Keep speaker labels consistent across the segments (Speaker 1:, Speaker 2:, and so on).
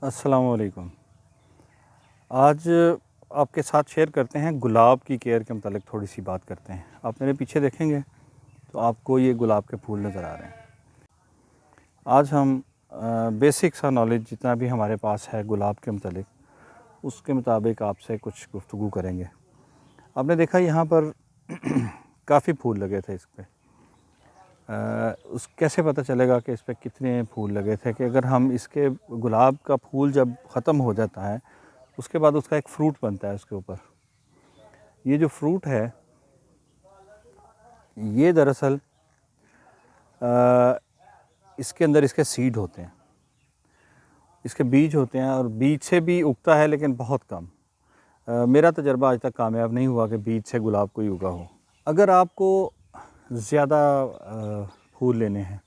Speaker 1: अस्सलामुअलैकुम। आज आपके साथ शेयर करते हैं गुलाब की केयर के मतलब थोड़ी सी बात करते हैं। आप मेरे पीछे देखेंगे तो आपको ये गुलाब के फूल नज़र आ रहे हैं। आज हम बेसिक सा नॉलेज जितना भी हमारे पास है गुलाब के मतलब उसके मुताबिक आपसे कुछ गुफ्तगू करेंगे। आपने देखा यहाँ पर काफ़ी फूल लगे थे इस पर। उस कैसे पता चलेगा कि इस पर कितने फूल लगे थे कि अगर हम इसके गुलाब का फूल जब ख़त्म हो जाता है उसके बाद उसका एक फ्रूट बनता है उसके ऊपर। ये जो फ्रूट है ये दरअसल इसके अंदर इसके सीड होते हैं, इसके बीज होते हैं और बीज से भी उगता है लेकिन बहुत कम। मेरा तजर्बा आज तक कामयाब नहीं हुआ कि बीज से गुलाब कोई उगा हो। अगर आपको ज़्यादा फूल लेने हैं,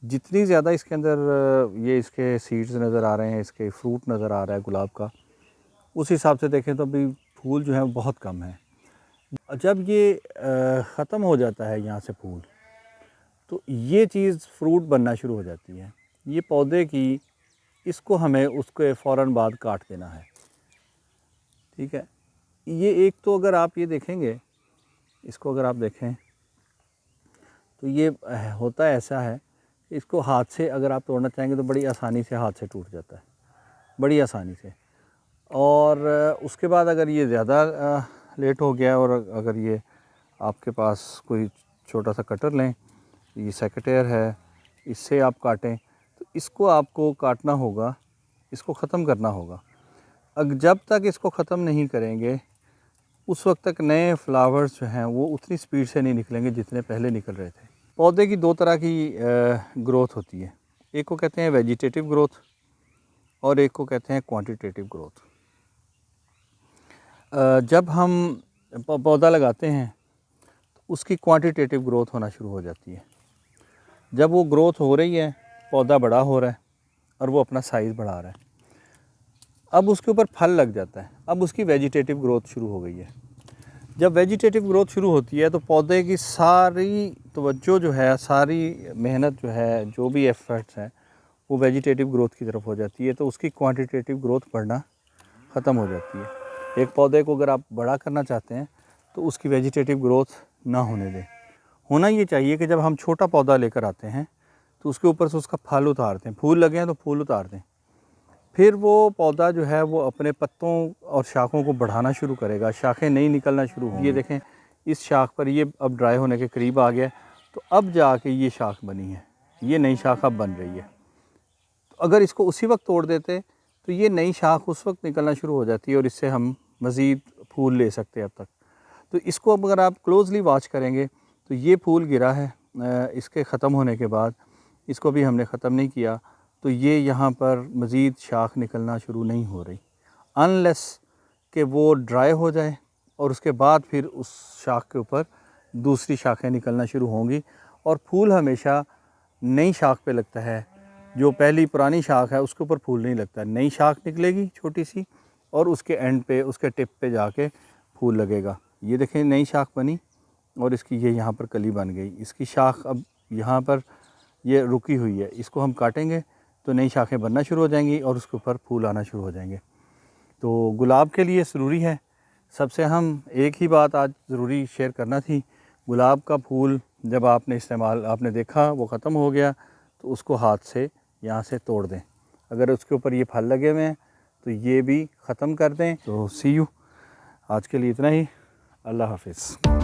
Speaker 1: जितनी ज़्यादा इसके अंदर ये इसके सीड्स नज़र आ रहे हैं, इसके फ्रूट नज़र आ रहा है गुलाब का, उस हिसाब से देखें तो अभी फूल जो है बहुत कम है। जब ये ख़त्म हो जाता है यहाँ से फूल, तो ये चीज़ फ्रूट बनना शुरू हो जाती है। ये पौधे की, इसको हमें उसके फ़ौरन बाद काट देना है। ठीक है, ये एक तो अगर आप ये देखेंगे, इसको अगर आप देखें तो ये होता ऐसा है, इसको हाथ से अगर आप तोड़ना चाहेंगे तो बड़ी आसानी से हाथ से टूट जाता है, बड़ी आसानी से। और उसके बाद अगर ये ज़्यादा लेट हो गया और अगर ये आपके पास कोई छोटा सा कटर लें, ये सेकेटर है, इससे आप काटें, तो इसको आपको काटना होगा, इसको ख़त्म करना होगा। जब तक इसको ख़त्म नहीं करेंगे उस वक्त तक नए फ्लावर्स जो हैं वो उतनी स्पीड से नहीं निकलेंगे जितने पहले निकल रहे थे। पौधे की दो तरह की ग्रोथ होती है, एक को कहते हैं वेजिटेटिव ग्रोथ और एक को कहते हैं क्वांटिटेटिव ग्रोथ। जब हम पौधा लगाते हैं तो उसकी क्वांटिटेटिव ग्रोथ होना शुरू हो जाती है। जब वो ग्रोथ हो रही है, पौधा बड़ा हो रहा है और वो अपना साइज़ बढ़ा रहा है, अब उसके ऊपर फल लग जाता है, अब उसकी वेजिटेटिव ग्रोथ शुरू हो गई है। जब वेजिटेटिव ग्रोथ शुरू होती है तो पौधे की सारी तवज्जो जो है, सारी मेहनत जो है, जो भी एफर्ट्स हैं वो वेजिटेटिव ग्रोथ की तरफ हो जाती है, तो उसकी क्वांटिटेटिव ग्रोथ बढ़ना ख़त्म हो जाती है। एक पौधे को अगर आप बड़ा करना चाहते हैं तो उसकी वेजिटेटिव ग्रोथ ना होने दें। होना ये चाहिए कि जब हम छोटा पौधा लेकर आते हैं तो उसके ऊपर से उसका फल उतारते हैं, फूल लगे हैं तो फूल उतार दें, फिर वो पौधा जो है वो अपने पत्तों और शाखों को बढ़ाना शुरू करेगा, शाखें नई निकलना शुरू होंगी। ये देखें, इस शाख पर ये अब ड्राई होने के करीब आ गया, तो अब जाके ये शाख बनी है, ये नई शाख अब बन रही है। तो अगर इसको उसी वक्त तोड़ देते तो ये नई शाख उस वक्त निकलना शुरू हो जाती है और इससे हम मज़ीद फूल ले सकते हैं अब तक। तो इसको अब अगर आप क्लोज़ली वॉच करेंगे तो ये फूल गिरा है, इसके ख़त्म होने के बाद इसको भी हमने ख़त्म नहीं किया तो ये यहाँ पर मज़ीद शाख निकलना शुरू नहीं हो रही, अनलेस कि वो ड्राई हो जाए और उसके बाद फिर उस शाख के ऊपर दूसरी शाखें निकलना शुरू होंगी। और फूल हमेशा नई शाख पे लगता है, जो पहली पुरानी शाख है उसके ऊपर फूल नहीं लगता। नई शाख निकलेगी छोटी सी और उसके एंड पे, उसके टिप पे जाके फूल लगेगा। ये देखें, नई शाख बनी और इसकी ये यहाँ पर कली बन गई। इसकी शाख अब यहाँ पर ये रुकी हुई है, इसको हम काटेंगे तो नई शाखें बनना शुरू हो जाएंगी और उसके ऊपर फूल आना शुरू हो जाएंगे। तो गुलाब के लिए ज़रूरी है, सबसे हम एक ही बात आज ज़रूरी शेयर करना थी, गुलाब का फूल जब आपने इस्तेमाल, आपने देखा वो ख़त्म हो गया तो उसको हाथ से यहाँ से तोड़ दें। अगर उसके ऊपर ये फल लगे हुए हैं तो ये भी ख़त्म कर दें। तो सी यू, आज के लिए इतना ही। अल्लाह हाफिज़।